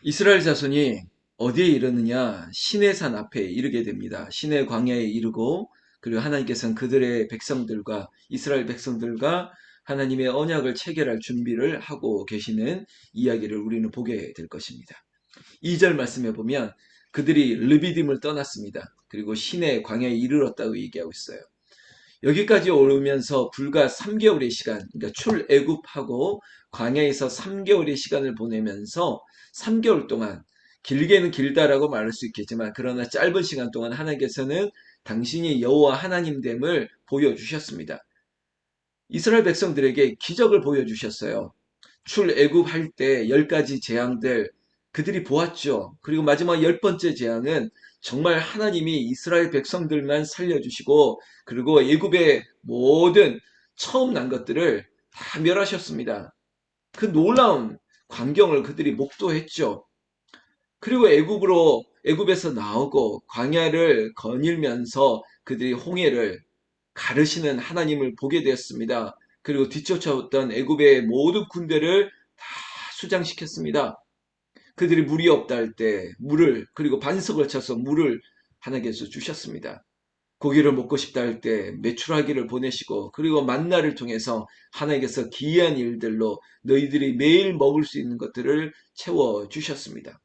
이스라엘 자손이 어디에 이르느냐? 시내산 앞에 이르게 됩니다. 시내 광야에 이르고 그리고 하나님께서는 그들의 백성들과 이스라엘 백성들과 하나님의 언약을 체결할 준비를 하고 계시는 이야기를 우리는 보게 될 것입니다. 2절 말씀해 보면 그들이 르비딤을 떠났습니다. 그리고 시내 광야에 이르렀다고 얘기하고 있어요. 여기까지 오르면서 불과 3개월의 시간, 그러니까 출애굽하고 광야에서 3개월의 시간을 보내면서 3개월 동안 길게는 길다라고 말할 수 있겠지만 그러나 짧은 시간 동안 하나님께서는 당신이 여호와 하나님됨을 보여주셨습니다. 이스라엘 백성들에게 기적을 보여주셨어요. 출애굽할 때 10가지 재앙들 그들이 보았죠. 그리고 마지막 10번째 재앙은 정말 하나님이 이스라엘 백성들만 살려주시고 그리고 애굽의 모든 처음 난 것들을 다 멸하셨습니다. 그 놀라운 광경을 그들이 목도했죠. 그리고 애굽에서 나오고 광야를 거닐면서 그들이 홍해를 가르시는 하나님을 보게 되었습니다. 그리고 뒤쫓아왔던 애굽의 모든 군대를 다 수장시켰습니다. 그들이 물이 없다 할 때 물을 그리고 반석을 쳐서 물을 하나님께서 주셨습니다. 고기를 먹고 싶다 할 때 메추라기를 보내시고 그리고 만나를 통해서 하나님께서 기이한 일들로 너희들이 매일 먹을 수 있는 것들을 채워 주셨습니다.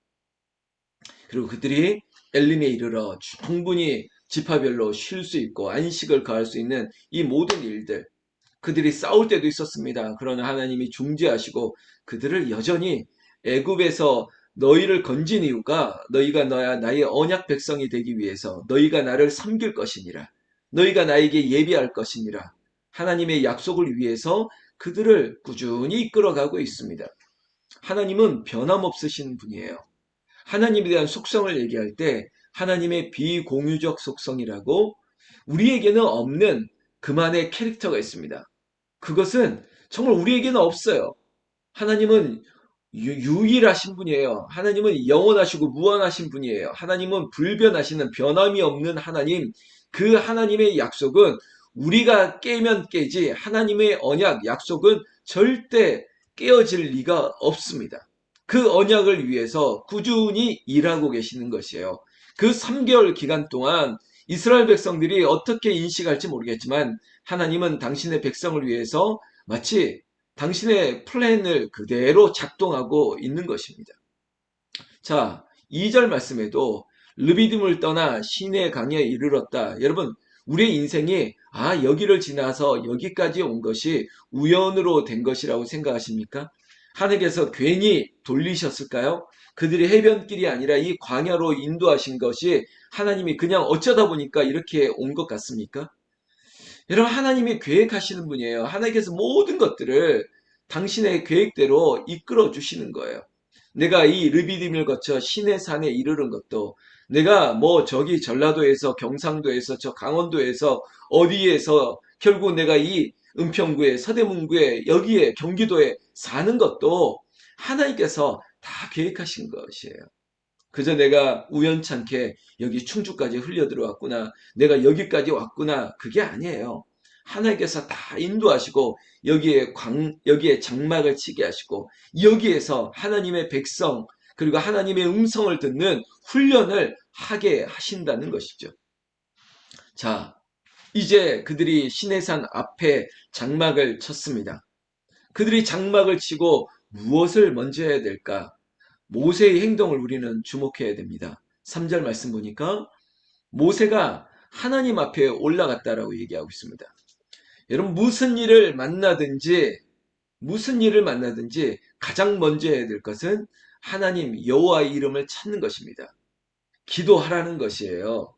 그리고 그들이 엘림에 이르러 충분히 지파별로 쉴 수 있고 안식을 가할 수 있는 이 모든 일들 그들이 싸울 때도 있었습니다. 그러나 하나님이 중재하시고 그들을 여전히 애굽에서 너희를 건진 이유가 너희가 나의 언약 백성이 되기 위해서 너희가 나를 섬길 것이니라. 너희가 나에게 예비할 것이니라. 하나님의 약속을 위해서 그들을 꾸준히 이끌어가고 있습니다. 하나님은 변함없으신 분이에요. 하나님에 대한 속성을 얘기할 때 하나님의 비공유적 속성이라고 우리에게는 없는 그만의 캐릭터가 있습니다. 그것은 정말 우리에게는 없어요. 하나님은 유일하신 분이에요. 하나님은 영원하시고 무한하신 분이에요. 하나님은 불변하시는 변함이 없는 하나님. 그 하나님의 약속은 우리가 깨면 깨지 하나님의 언약 약속은 절대 깨어질 리가 없습니다. 그 언약을 위해서 꾸준히 일하고 계시는 것이에요. 그 3개월 기간 동안 이스라엘 백성들이 어떻게 인식할지 모르겠지만 하나님은 당신의 백성을 위해서 마치 당신의 플랜을 그대로 작동하고 있는 것입니다. 자, 2절 말씀에도 르비딤을 떠나 시내 강에 이르렀다. 여러분, 우리의 인생이 여기를 지나서 여기까지 온 것이 우연으로 된 것이라고 생각하십니까? 하나님께서 괜히 돌리셨을까요? 그들이 해변길이 아니라 이 광야로 인도하신 것이 하나님이 그냥 어쩌다 보니까 이렇게 온 것 같습니까? 여러분, 하나님이 계획하시는 분이에요. 하나님께서 모든 것들을 당신의 계획대로 이끌어 주시는 거예요. 내가 이 르비딤을 거쳐 시내산에 이르는 것도 내가 뭐 저기 전라도에서 경상도에서 저 강원도에서 어디에서 결국 내가 이 은평구에 서대문구에 여기에 경기도에 사는 것도 하나님께서 다 계획하신 것이에요. 그저 내가 우연찮게 여기 충주까지 흘려 들어왔구나. 내가 여기까지 왔구나. 그게 아니에요. 하나님께서 다 인도하시고 여기에 장막을 치게 하시고 여기에서 하나님의 백성 그리고 하나님의 음성을 듣는 훈련을 하게 하신다는 것이죠. 자, 이제 그들이 시내산 앞에 장막을 쳤습니다. 그들이 장막을 치고 무엇을 먼저 해야 될까? 모세의 행동을 우리는 주목해야 됩니다. 3절 말씀 보니까 모세가 하나님 앞에 올라갔다라고 얘기하고 있습니다. 여러분 무슨 일을 만나든지 가장 먼저 해야 될 것은 하나님 여호와의 이름을 찾는 것입니다. 기도하라는 것이에요.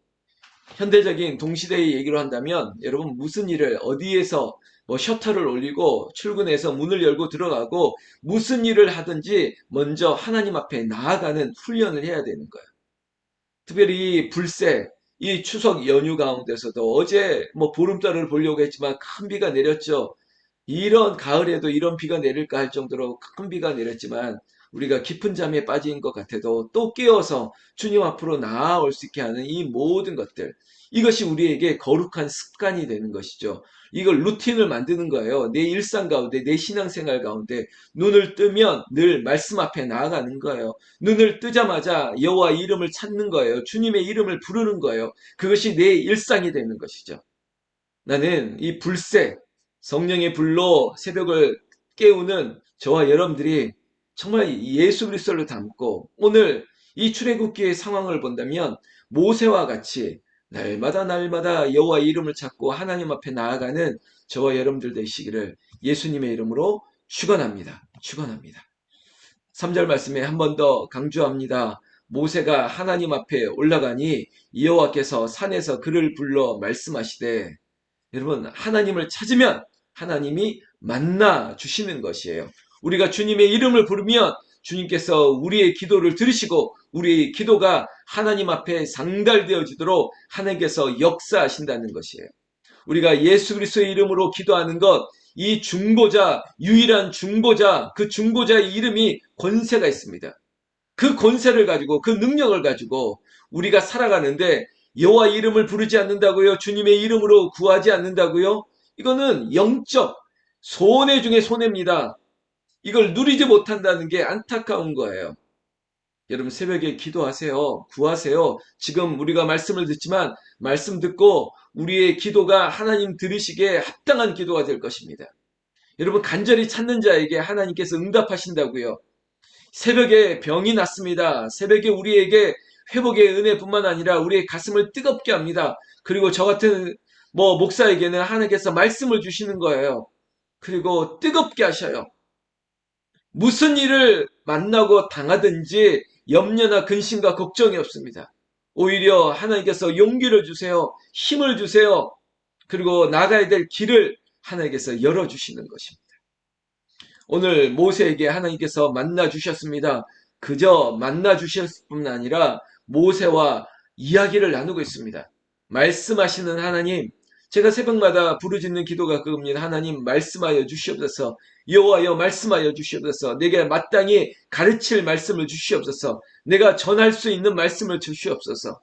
현대적인 동시대의 얘기로 한다면 여러분 무슨 일을 어디에서 뭐 셔터를 올리고 출근해서 문을 열고 들어가고 무슨 일을 하든지 먼저 하나님 앞에 나아가는 훈련을 해야 되는 거예요. 특별히 불새, 이 추석 연휴 가운데서도 어제 뭐 보름달을 보려고 했지만 큰 비가 내렸죠. 이런 가을에도 이런 비가 내릴까 할 정도로 큰 비가 내렸지만 우리가 깊은 잠에 빠진 것 같아도 또 깨어서 주님 앞으로 나아올 수 있게 하는 이 모든 것들, 이것이 우리에게 거룩한 습관이 되는 것이죠. 이걸 루틴을 만드는 거예요. 내 일상 가운데, 내 신앙생활 가운데 눈을 뜨면 늘 말씀 앞에 나아가는 거예요. 눈을 뜨자마자 여호와 이름을 찾는 거예요. 주님의 이름을 부르는 거예요. 그것이 내 일상이 되는 것이죠. 나는 이 불새, 성령의 불로 새벽을 깨우는 저와 여러분들이 정말 예수 그리스도를 닮고 오늘 이 출애굽기의 상황을 본다면 모세와 같이 날마다 여호와 이름을 찾고 하나님 앞에 나아가는 저와 여러분들 되시기를 예수님의 이름으로 축원합니다. 축원합니다. 3절 말씀에 한 번 더 강조합니다. 모세가 하나님 앞에 올라가니 여호와께서 산에서 그를 불러 말씀하시되, 여러분, 하나님을 찾으면 하나님이 만나 주시는 것이에요. 우리가 주님의 이름을 부르면 주님께서 우리의 기도를 들으시고 우리의 기도가 하나님 앞에 상달되어지도록 하나님께서 역사하신다는 것이에요. 우리가 예수 그리스도의 이름으로 기도하는 것, 이 중보자, 유일한 중보자, 그 중보자의 이름이 권세가 있습니다. 그 권세를 가지고, 그 능력을 가지고 우리가 살아가는데, 여호와 이름을 부르지 않는다고요? 주님의 이름으로 구하지 않는다고요? 이거는 영적 손해 중에 손해입니다. 이걸 누리지 못한다는 게 안타까운 거예요. 여러분, 새벽에 기도하세요. 구하세요. 지금 우리가 말씀을 듣지만 말씀 듣고 우리의 기도가 하나님 들으시기에 합당한 기도가 될 것입니다. 여러분, 간절히 찾는 자에게 하나님께서 응답하신다고요. 새벽에 병이 났습니다. 새벽에 우리에게 회복의 은혜뿐만 아니라 우리의 가슴을 뜨겁게 합니다. 그리고 저 같은 목사에게는 하나님께서 말씀을 주시는 거예요. 그리고 뜨겁게 하셔요. 무슨 일을 만나고 당하든지 염려나 근심과 걱정이 없습니다. 오히려 하나님께서 용기를 주세요. 힘을 주세요. 그리고 나가야 될 길을 하나님께서 열어주시는 것입니다. 오늘 모세에게 하나님께서 만나 주셨습니다. 그저 만나 주셨을 뿐 아니라 모세와 이야기를 나누고 있습니다. 말씀하시는 하나님, 제가 새벽마다 부르짖는 기도가 그겁니다. 하나님 말씀하여 주시옵소서. 여호와여 말씀하여 주시옵소서. 내게 마땅히 가르칠 말씀을 주시옵소서. 내가 전할 수 있는 말씀을 주시옵소서.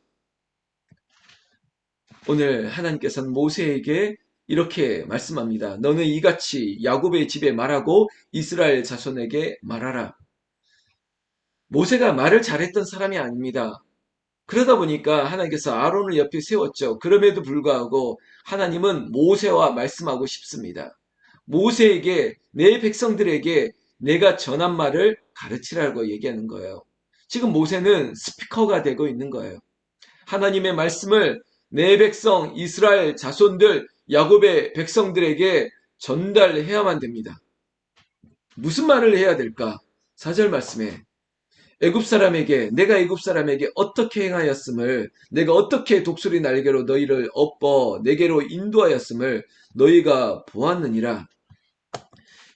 오늘 하나님께서는 모세에게 이렇게 말씀합니다. 너는 이같이 야곱의 집에 말하고 이스라엘 자손에게 말하라. 모세가 말을 잘했던 사람이 아닙니다. 그러다 보니까 하나님께서 아론을 옆에 세웠죠. 그럼에도 불구하고 하나님은 모세와 말씀하고 싶습니다. 모세에게, 내 백성들에게 내가 전한 말을 가르치라고 얘기하는 거예요. 지금 모세는 스피커가 되고 있는 거예요. 하나님의 말씀을 내 백성 이스라엘 자손들, 야곱의 백성들에게 전달해야만 됩니다. 무슨 말을 해야 될까? 4절 말씀에 애굽 사람에게, 내가 애굽 사람에게 어떻게 행하였음을, 내가 어떻게 독수리 날개로 너희를 업어 내게로 인도하였음을 너희가 보았느니라.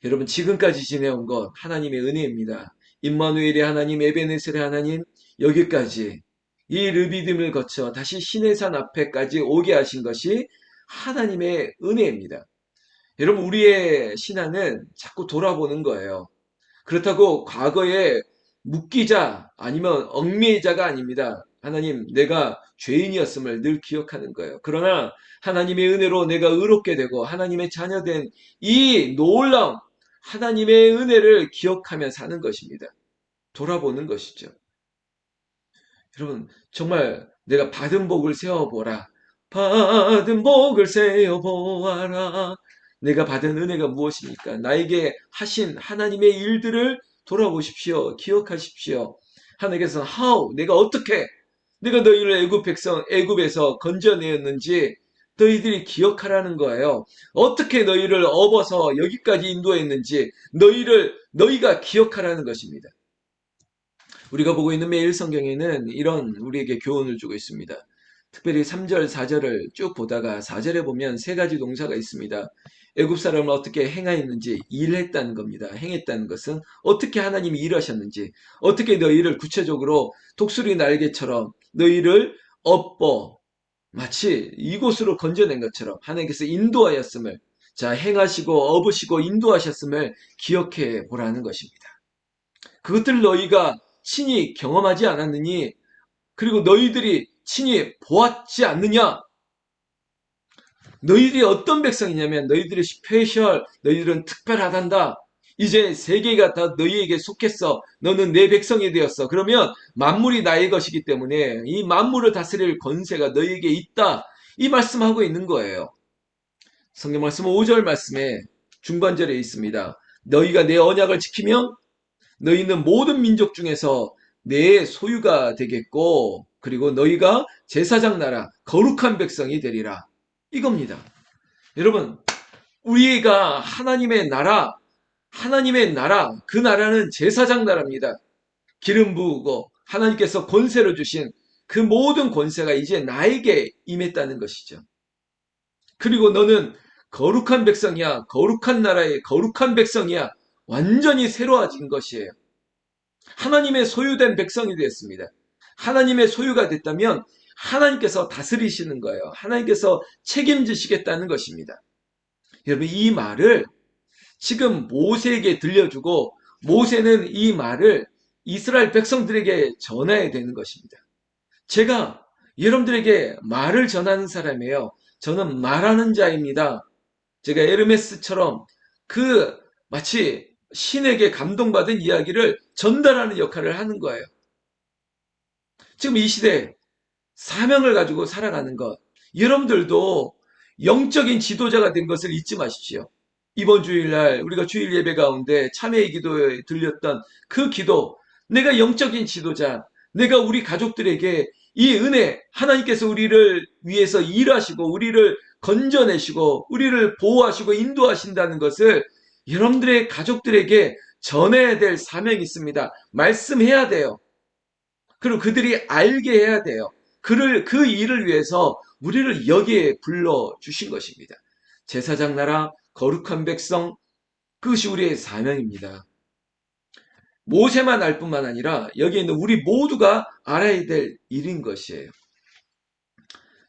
여러분, 지금까지 지내온 것 하나님의 은혜입니다. 임마누엘의 하나님, 에베네셀의 하나님, 여기까지 이 르비딤을 거쳐 다시 시내산 앞에까지 오게 하신 것이 하나님의 은혜입니다. 여러분, 우리의 신앙은 자꾸 돌아보는 거예요. 그렇다고 과거에 묶이자 아니면 얽매이자가 아닙니다. 하나님, 내가 죄인이었음을 늘 기억하는 거예요. 그러나 하나님의 은혜로 내가 의롭게 되고 하나님의 자녀된 이 놀라운 하나님의 은혜를 기억하며 사는 것입니다. 돌아보는 것이죠. 여러분, 정말 내가 받은 복을 세어보라. 받은 복을 세어보아라. 내가 받은 은혜가 무엇입니까? 나에게 하신 하나님의 일들을 돌아보십시오. 기억하십시오. 하나님께서 how, 내가 어떻게, 내가 너희를 애굽 백성, 애굽에서 건져내었는지 너희들이 기억하라는 거예요. 어떻게 너희를 업어서 여기까지 인도했는지 너희가 기억하라는 것입니다. 우리가 보고 있는 매일 성경에는 이런 우리에게 교훈을 주고 있습니다. 특별히 3절, 4절을 쭉 보다가 4절에 보면 세 가지 동사가 있습니다. 애굽 사람을 어떻게 행하였는지 일했다는 겁니다. 행했다는 것은 어떻게 하나님이 일하셨는지, 어떻게 너희를 구체적으로 독수리 날개처럼 너희를 업어 마치 이곳으로 건져낸 것처럼 하나님께서 인도하였음을, 자, 행하시고 업으시고 인도하셨음을 기억해 보라는 것입니다. 그것들 너희가 친히 경험하지 않았느니, 그리고 너희들이 친히 보았지 않느냐? 너희들이 어떤 백성이냐면 너희들이 스페셜, 너희들은 특별하단다. 이제 세계가 다 너희에게 속했어. 너는 내 백성이 되었어. 그러면 만물이 나의 것이기 때문에 이 만물을 다스릴 권세가 너희에게 있다. 이 말씀하고 있는 거예요. 성경 말씀 5절 말씀에 중반절에 있습니다. 너희가 내 언약을 지키면 너희는 모든 민족 중에서 내 소유가 되겠고, 그리고 너희가 제사장 나라 거룩한 백성이 되리라. 이겁니다. 여러분, 우리가 하나님의 나라, 그 나라는 제사장 나라입니다. 기름 부으고 하나님께서 권세를 주신 그 모든 권세가 이제 나에게 임했다는 것이죠. 그리고 너는 거룩한 백성이야. 거룩한 나라의 거룩한 백성이야. 완전히 새로워진 것이에요. 하나님의 소유된 백성이 되었습니다. 하나님의 소유가 됐다면 하나님께서 다스리시는 거예요. 하나님께서 책임지시겠다는 것입니다. 여러분, 이 말을 지금 모세에게 들려주고 모세는 이 말을 이스라엘 백성들에게 전해야 되는 것입니다. 제가 여러분들에게 말을 전하는 사람이에요. 저는 말하는 자입니다. 제가 에르메스처럼 그 마치 신에게 감동받은 이야기를 전달하는 역할을 하는 거예요. 지금 이 시대에 사명을 가지고 살아가는 것, 여러분들도 영적인 지도자가 된 것을 잊지 마십시오. 이번 주일날 우리가 주일 예배 가운데 참회의 기도에 들렸던 그 기도, 내가 영적인 지도자, 내가 우리 가족들에게 이 은혜, 하나님께서 우리를 위해서 일하시고 우리를 건져내시고 우리를 보호하시고 인도하신다는 것을 여러분들의 가족들에게 전해야 될 사명이 있습니다. 말씀해야 돼요. 그리고 그들이 알게 해야 돼요. 그 일을 위해서 우리를 여기에 불러주신 것입니다. 제사장 나라, 거룩한 백성, 그것이 우리의 사명입니다. 모세만 알 뿐만 아니라 여기에 있는 우리 모두가 알아야 될 일인 것이에요.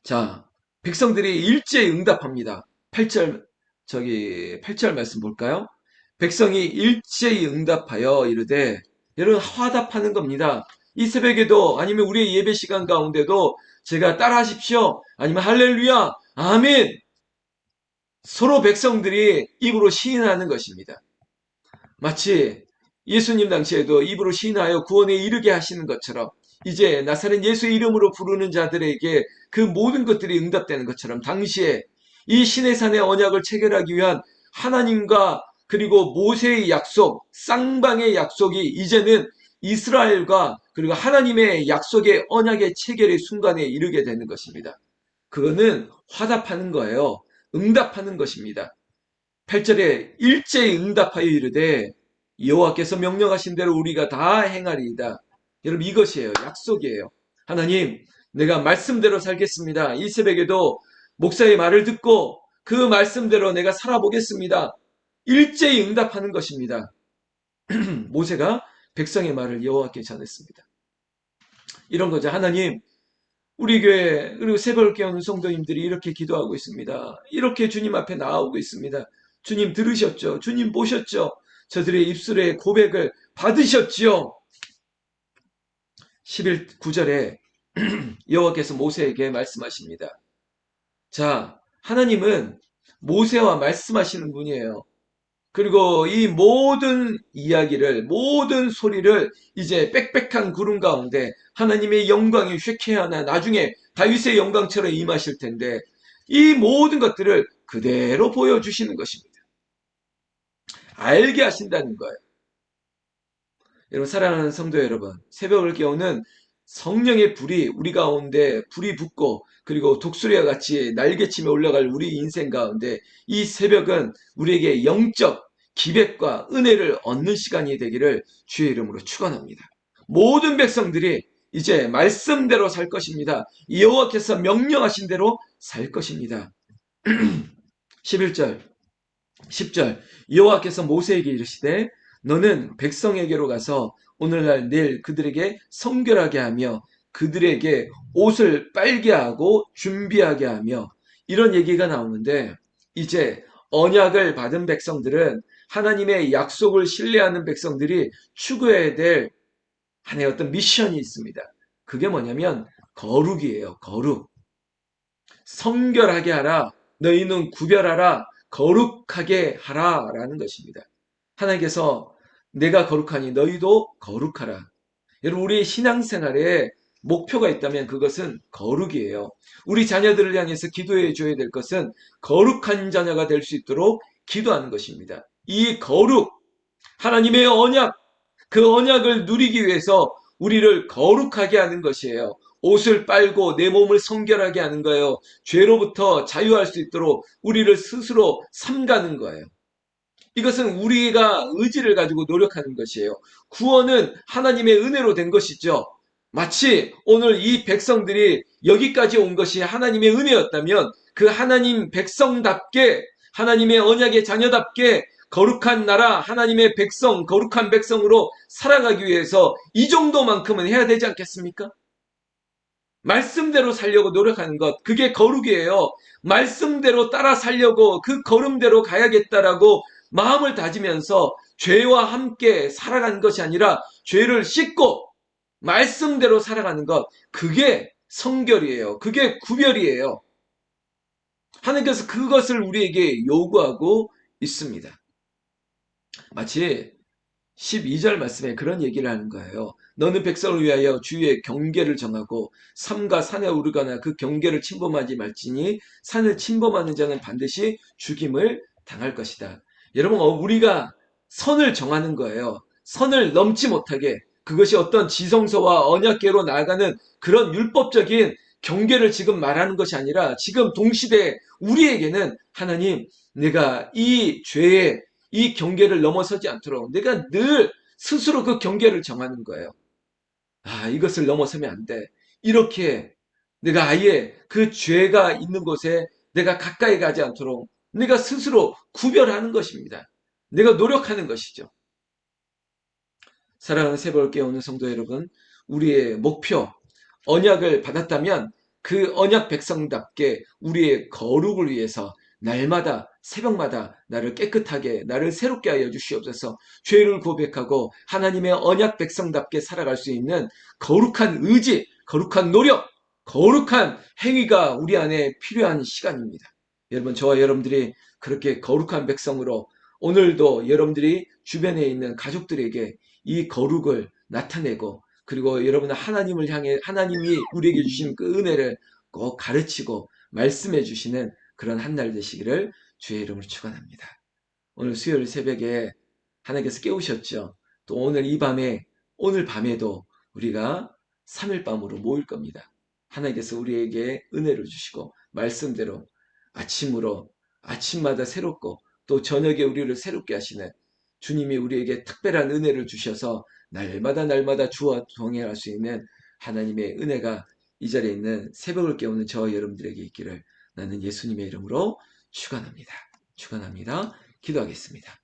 자, 백성들이 일제히 응답합니다. 8절 말씀 볼까요? 백성이 일제히 응답하여 이르되, 여러분 화답하는 겁니다. 이 새벽에도 아니면 우리의 예배 시간 가운데도 제가 따라하십시오. 아니면 할렐루야, 아멘. 서로 백성들이 입으로 시인하는 것입니다. 마치 예수님 당시에도 입으로 시인하여 구원에 이르게 하시는 것처럼 이제 나사렛 예수의 이름으로 부르는 자들에게 그 모든 것들이 응답되는 것처럼 당시에 이 시내산의 언약을 체결하기 위한 하나님과 그리고 모세의 약속, 쌍방의 약속이 이제는 이스라엘과 그리고 하나님의 약속의 언약의 체결의 순간에 이르게 되는 것입니다. 그거는 화답하는 거예요. 응답하는 것입니다. 8절에 일제히 응답하여 이르되 여호와께서 명령하신 대로 우리가 다 행하리이다. 여러분, 이것이에요. 약속이에요. 하나님, 내가 말씀대로 살겠습니다. 이 새벽에도 목사의 말을 듣고 그 말씀대로 내가 살아보겠습니다. 일제히 응답하는 것입니다. 모세가 백성의 말을 여호와께 전했습니다. 이런 거죠. 하나님, 우리 교회 그리고 새벽을 깨우는 성도님들이 이렇게 기도하고 있습니다. 이렇게 주님 앞에 나오고 있습니다. 주님 들으셨죠? 주님 보셨죠? 저들의 입술의 고백을 받으셨지요? 9절에 여호와께서 모세에게 말씀하십니다. 자, 하나님은 모세와 말씀하시는 분이에요. 그리고 이 모든 이야기를, 모든 소리를 이제 빽빽한 구름 가운데 하나님의 영광이 쉐케하나 나중에 다윗의 영광처럼 임하실 텐데 이 모든 것들을 그대로 보여주시는 것입니다. 알게 하신다는 거예요. 여러분, 사랑하는 성도 여러분, 새벽을 깨우는 성령의 불이 우리 가운데 불이 붙고 그리고 독수리와 같이 날개치며 올라갈 우리 인생 가운데 이 새벽은 우리에게 영적 기백과 은혜를 얻는 시간이 되기를 주의 이름으로 축원합니다. 모든 백성들이 이제 말씀대로 살 것입니다. 여호와께서 명령하신 대로 살 것입니다. 11절 10절 여호와께서 모세에게 이르시되 너는 백성에게로 가서 오늘날 내일 그들에게 성결하게 하며 그들에게 옷을 빨게 하고 준비하게 하며 이런 얘기가 나오는데 이제 언약을 받은 백성들은 하나님의 약속을 신뢰하는 백성들이 추구해야 될 하나의 어떤 미션이 있습니다. 그게 뭐냐면 거룩이에요. 거룩. 성결하게 하라. 너희는 구별하라. 거룩하게 하라라는 것입니다. 하나님께서 내가 거룩하니 너희도 거룩하라. 여러분, 우리 신앙생활에 목표가 있다면 그것은 거룩이에요. 우리 자녀들을 향해서 기도해 줘야 될 것은 거룩한 자녀가 될 수 있도록 기도하는 것입니다. 이 거룩, 하나님의 언약, 그 언약을 누리기 위해서 우리를 거룩하게 하는 것이에요. 옷을 빨고 내 몸을 성결하게 하는 거예요. 죄로부터 자유할 수 있도록 우리를 스스로 삼가는 거예요. 이것은 우리가 의지를 가지고 노력하는 것이에요. 구원은 하나님의 은혜로 된 것이죠. 마치 오늘 이 백성들이 여기까지 온 것이 하나님의 은혜였다면 그 하나님 백성답게 하나님의 언약의 자녀답게 거룩한 나라 하나님의 백성 거룩한 백성으로 살아가기 위해서 이 정도만큼은 해야 되지 않겠습니까? 말씀대로 살려고 노력하는 것, 그게 거룩이에요. 말씀대로 따라 살려고 그 걸음대로 가야겠다라고 마음을 다지면서 죄와 함께 살아가는 것이 아니라 죄를 씻고 말씀대로 살아가는 것, 그게 성결이에요. 그게 구별이에요. 하나님께서 그것을 우리에게 요구하고 있습니다. 마치 12절 말씀에 그런 얘기를 하는 거예요. 너는 백성을 위하여 주의 경계를 정하고 삼가 산에 오르거나 그 경계를 침범하지 말지니 산을 침범하는 자는 반드시 죽임을 당할 것이다. 여러분, 우리가 선을 정하는 거예요. 선을 넘지 못하게. 그것이 어떤 지성소와 언약궤로 나아가는 그런 율법적인 경계를 지금 말하는 것이 아니라 지금 동시대에 우리에게는 하나님, 내가 이 죄에 이 경계를 넘어서지 않도록 내가 늘 스스로 그 경계를 정하는 거예요. 아, 이것을 넘어서면 안 돼. 이렇게 내가 아예 그 죄가 있는 곳에 내가 가까이 가지 않도록 내가 스스로 구별하는 것입니다. 내가 노력하는 것이죠. 사랑하는 새벽을 깨우는 성도 여러분, 우리의 목표, 언약을 받았다면 그 언약 백성답게 우리의 거룩을 위해서 날마다 새벽마다 나를 깨끗하게 나를 새롭게 하여 주시옵소서. 죄를 고백하고 하나님의 언약 백성답게 살아갈 수 있는 거룩한 의지, 거룩한 노력, 거룩한 행위가 우리 안에 필요한 시간입니다. 여러분, 저와 여러분들이 그렇게 거룩한 백성으로 오늘도 여러분들이 주변에 있는 가족들에게 이 거룩을 나타내고 그리고 여러분은 하나님을 향해 하나님이 우리에게 주신 그 은혜를 꼭 가르치고 말씀해 주시는 그런 한 날 되시기를 주의 이름으로 축원합니다. 오늘 수요일 새벽에 하나님께서 깨우셨죠. 또 오늘 이 밤에 오늘 밤에도 우리가 3일 밤으로 모일 겁니다. 하나님께서 우리에게 은혜를 주시고 말씀대로 아침으로 아침마다 새롭고 또 저녁에 우리를 새롭게 하시는 주님이 우리에게 특별한 은혜를 주셔서 날마다 날마다 주와 동행할 수 있는 하나님의 은혜가 이 자리에 있는 새벽을 깨우는 저와 여러분들에게 있기를 나는 예수님의 이름으로 축원합니다. 축원합니다. 기도하겠습니다.